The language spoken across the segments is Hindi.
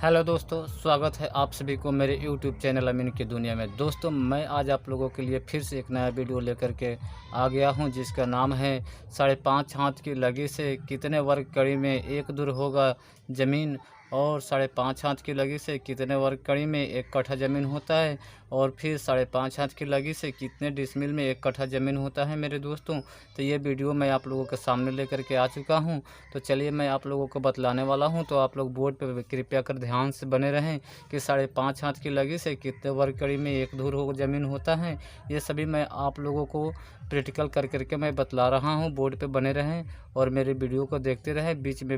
हेलो दोस्तों, स्वागत है आप सभी को मेरे यूट्यूब चैनल अमीन की दुनिया में। दोस्तों, मैं आज आप लोगों के लिए फिर से एक नया वीडियो लेकर के आ गया हूं, जिसका नाम है 5.5 हाथ की लगी से कितने वर्ग कड़ी में एक धुर होगा ज़मीन, और 5.5 हाथ की लगी से कितने वर्ग कड़ी में 1 कट्ठा ज़मीन होता है, और फिर 5.5 हाथ की लगी से कितने डिसमिल में 1 कट्ठा ज़मीन होता है मेरे दोस्तों। तो ये वीडियो मैं आप लोगों के सामने लेकर के आ चुका हूँ। तो चलिए मैं आप लोगों को बतलाने वाला हूँ, तो आप लोग बोर्ड पर कृपया कर ध्यान से बने रहें कि 5.5 हाथ की लगी से कितने वर्ग कड़ी में एक धुर हो ज़मीन होता है। ये सभी मैं आप लोगों को प्रैक्टिकल कर करके मैं बतला रहा हूँ। बोर्ड पे बने रहें और मेरे वीडियो को देखते रहें, बीच में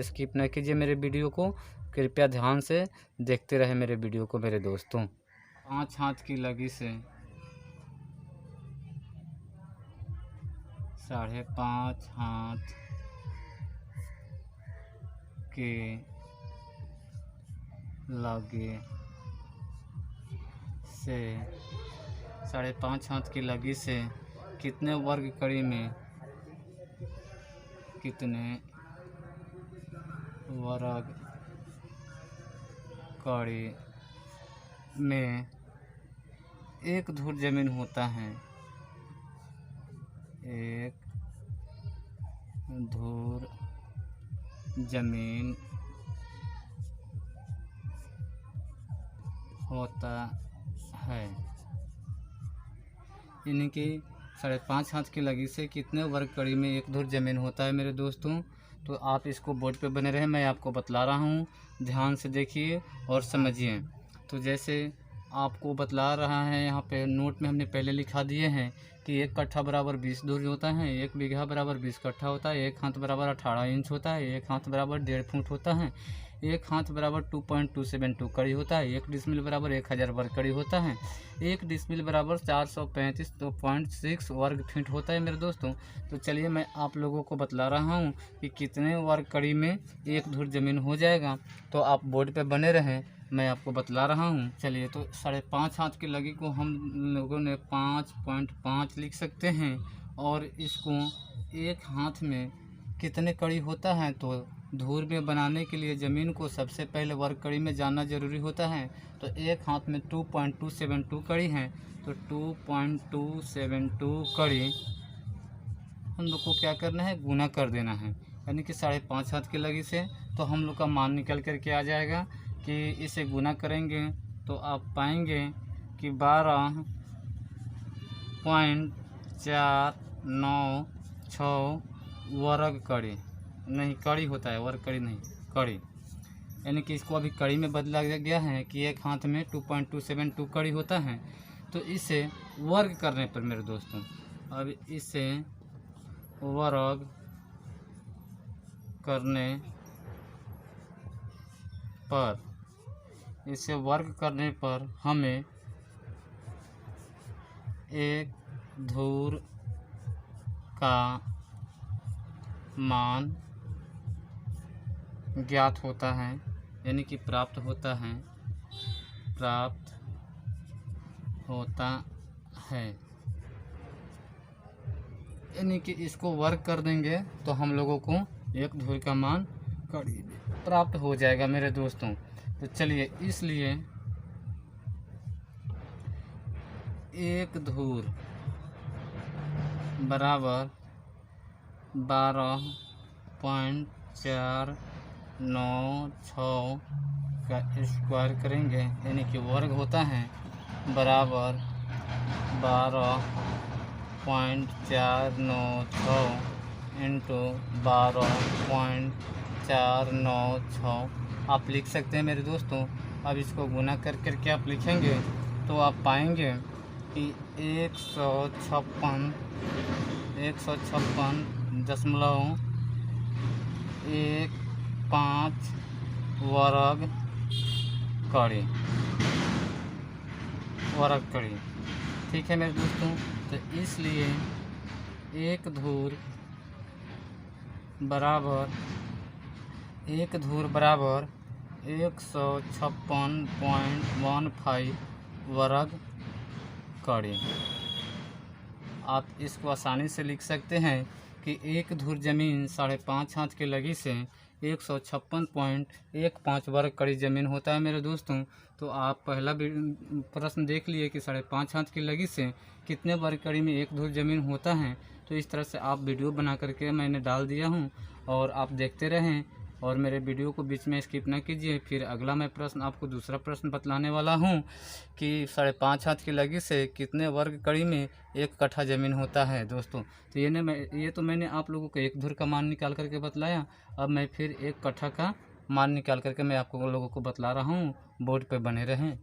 स्किप न कीजिए मेरे वीडियो को। कृपया ध्यान से देखते रहें मेरे वीडियो को मेरे दोस्तों। 5 हाथ की लगी से 5.5 हाथ के लगी से 5.5 हाथ की लगी से कितने वर्ग कड़ी में कितने वर्ग कड़ी में एक धुर जमीन होता है। एक धुर जमीन होता है, यानी कि 5.5 हाथ की लगी से कितने वर्ग कड़ी में एक धुर जमीन होता है मेरे दोस्तों। तो आप इसको बोर्ड पे बने रहें, मैं आपको बतला रहा हूँ, ध्यान से देखिए और समझिए। तो जैसे आपको बतला रहा है, यहाँ पे नोट में हमने पहले लिखा दिए हैं कि 1 कट्ठा बराबर 20 धुर होता है, 1 बीघा बराबर 20 कट्ठा होता है, 1 हाथ बराबर 18 इंच होता है, 1 हाथ बराबर 1.5 फुट होता है, 1 हाथ बराबर 2.272 कड़ी होता है, 1 डिसमिल बराबर 1000 वर्ग कड़ी होता है, 1 डिसमिल बराबर 435.6 वर्ग फीट होता है मेरे दोस्तों। तो चलिए मैं आप लोगों को बतला रहा हूँ कि कितने वर्ग कड़ी में एक धुर जमीन हो जाएगा। तो आप बोर्ड पे बने रहें, मैं आपको बतला रहा हूँ। चलिए, तो 5.5 हाथ की लगी को हम लोगों ने 5.5 लिख सकते हैं, और इसको एक हाथ में कितने कड़ी होता है, तो धुर में बनाने के लिए ज़मीन को सबसे पहले वर्ग कड़ी में जानना ज़रूरी होता है। तो एक हाथ में 2.272 कड़ी है, तो 2.272 कड़ी हम लोग को क्या करना है, गुना कर देना है, यानी कि 5.5 हाथ की लगी से तो हम लोग का मान निकल कर के आ जाएगा कि इसे गुना करेंगे तो आप पाएंगे कि 12.496 वर्ग कड़ी, नहीं कड़ी होता है, वर्ग कड़ी नहीं कड़ी, यानी कि इसको अभी कड़ी में बदला गया है कि एक हाथ में 2.272 कड़ी होता है। तो इसे वर्ग करने पर मेरे दोस्तों, अब इसे वर्ग करने पर हमें एक धुर का मान ज्ञात होता है, यानी कि प्राप्त होता है, यानी कि इसको वर्ग कर देंगे तो हम लोगों को एक धुर का मान प्राप्त हो जाएगा मेरे दोस्तों। तो चलिए, इसलिए एक धुर बराबर 12.496 का स्क्वायर करेंगे, यानी कि वर्ग होता है बराबर 12.496 इंटू 12.496 आप लिख सकते हैं मेरे दोस्तों। अब इसको गुना कर करके आप लिखेंगे तो आप पाएंगे कि 156.15 वर्ग कड़ी, ठीक है मेरे दोस्तों। तो इसलिए एक धुर बराबर 156.15 वर्ग कड़ी। आप इसको आसानी से लिख सकते हैं कि एक धुर जमीन 5.5 हाथ की लगी से 156.15 वर्ग कड़ी ज़मीन होता है मेरे दोस्तों। तो आप पहला प्रश्न देख लिए कि 5.5 हाथ की लगी से कितने वर्ग कड़ी में एक धुर ज़मीन होता है। तो इस तरह से आप वीडियो बना करके मैंने डाल दिया हूँ और आप देखते रहें और मेरे वीडियो को बीच में स्किप ना कीजिए। फिर अगला मैं प्रश्न आपको दूसरा प्रश्न बतलाने वाला हूँ कि 5.5 हाथ की लगी से कितने वर्ग कड़ी में एक कट्ठा ज़मीन होता है दोस्तों। तो ये तो मैंने आप लोगों को एक धुर का मान निकाल करके बतलाया। अब मैं फिर एक कट्ठा का मान निकाल करके मैं आपको लोगों को बतला रहा हूँ। बोर्ड पे बने रहें।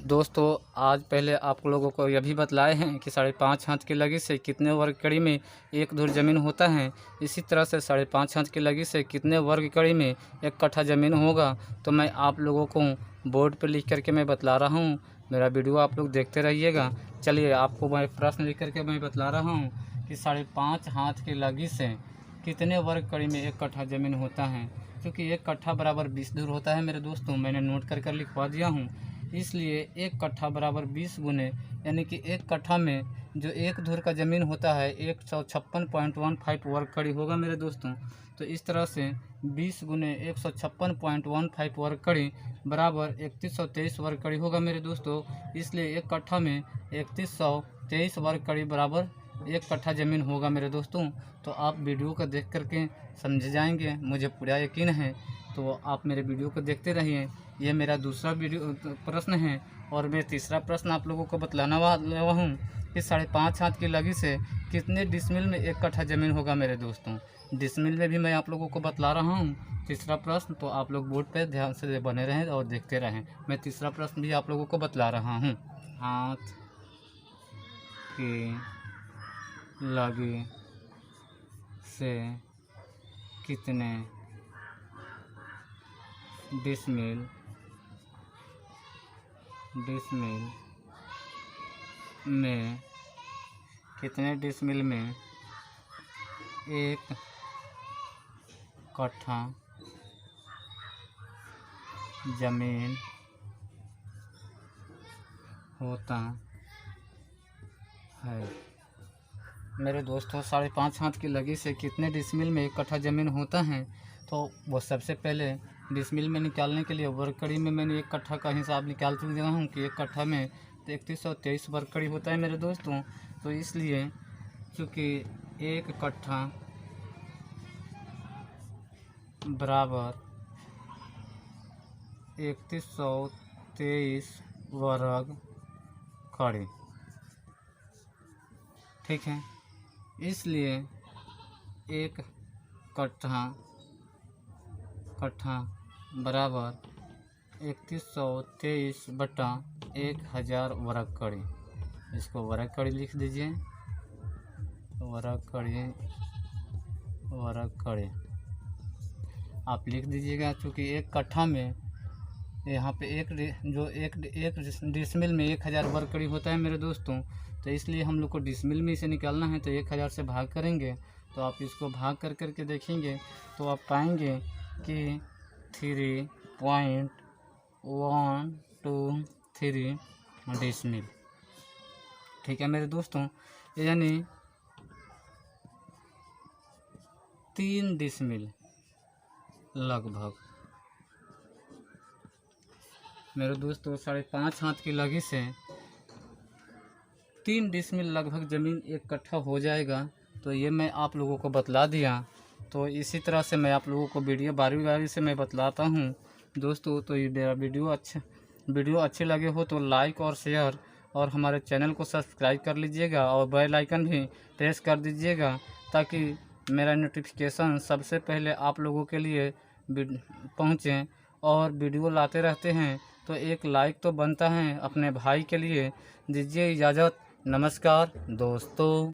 दोस्तों आज पहले आप लोगों को यह भी बतलाए हैं कि 5.5 हाथ की लगी से कितने वर्ग कड़ी में एक धुर ज़मीन होता है। इसी तरह से 5.5 हाथ की लगी से कितने वर्ग कड़ी में एक कट्ठा ज़मीन होगा। तो मैं आप लोगों को बोर्ड पर लिख करके मैं बतला रहा हूँ। मेरा वीडियो आप लोग देखते रहिएगा। चलिए आपको मैं प्रश्न लिख करके मैं बतला रहा हूँ कि 5.5 हाथ की लगी से कितने वर्ग कड़ी में एक कट्ठा ज़मीन होता है। क्योंकि एक कट्ठा बराबर 20 धुर होता है मेरे दोस्तों, मैंने नोट कर लिखवा दिया हूँ। इसलिए एक कट्ठा बराबर 20 गुने, यानी कि एक कट्ठा में जो एक धुर का ज़मीन होता है 156.15 वर्ग कड़ी होगा मेरे दोस्तों। तो इस तरह से 20 गुने 156.15 वर्ग कड़ी बराबर 3123 वर्ग कड़ी होगा मेरे दोस्तों। इसलिए एक कट्ठा में 3123 वर्ग कड़ी बराबर एक कट्ठा ज़मीन होगा मेरे दोस्तों। तो आप वीडियो को देख करके समझ जाएंगे, मुझे पूरा यकीन है। तो आप मेरे वीडियो को देखते रहिए। ये मेरा दूसरा वीडियो प्रश्न है और मैं तीसरा प्रश्न आप लोगों को बतलाना वाला हूँ कि 5.5 हाथ की लगी से कितने डिसमिल में एक कट्ठा ज़मीन होगा मेरे दोस्तों। डिसमिल में भी मैं आप लोगों को बतला रहा हूँ तीसरा प्रश्न। तो आप लोग बोर्ड पर ध्यान से बने रहें और देखते रहें। मैं तीसरा प्रश्न भी आप लोगों को बतला रहा हूँ। हाथ की लगी से कितने डिसमिल में कितने डिसमिल में एक कट्ठा ज़मीन होता है मेरे दोस्तों। 5.5 हाथ की लगी से कितने डिसमिल में एक कट्ठा ज़मीन होता है। तो वो सबसे पहले डिसमिल में निकालने के लिए वर्ग कड़ी में मैंने एक कट्ठा का हिसाब निकाल चुका हूँ कि एक कट्ठा में 3123 वर्ग कड़ी होता है मेरे दोस्तों। तो इसलिए चूँकि एक कट्ठा बराबर 3123 वर्ग कड़ी, ठीक है। इसलिए एक कट्ठा बराबर 3123 बटा 1000 वर्ग कड़ी। इसको वर्ग कड़ी लिख दीजिए। वर्ग कड़ी आप लिख दीजिएगा। चूँकि एक कट्ठा में यहाँ पे एक डिसमिल में 1000 वर्ग कड़ी होता है मेरे दोस्तों। तो इसलिए हम लोग को डिसमिल में इसे निकालना है। तो 1000 से भाग करेंगे। तो आप इसको भाग कर करके देखेंगे तो आप पाएंगे कि 3.123 डिसमिल। ठीक है मेरे दोस्तों, यानी 3 डिसमिल लगभग। मेरे दोस्तों 5.5 हाथ की लगी से 3 डिसमिल लगभग ज़मीन 1 कट्ठा हो जाएगा। तो ये मैं आप लोगों को बतला दिया। तो इसी तरह से मैं आप लोगों को वीडियो बारी बारी से मैं बतलाता हूँ दोस्तों। तो ये मेरा वीडियो अच्छे लगे हो तो लाइक और शेयर और हमारे चैनल को सब्सक्राइब कर लीजिएगा और बेल आइकन भी प्रेस कर दीजिएगा, ताकि मेरा नोटिफिकेशन सबसे पहले आप लोगों के लिए पहुँचे। और वीडियो लाते रहते हैं तो एक लाइक तो बनता है अपने भाई के लिए। दीजिए इजाज़त, नमस्कार दोस्तों।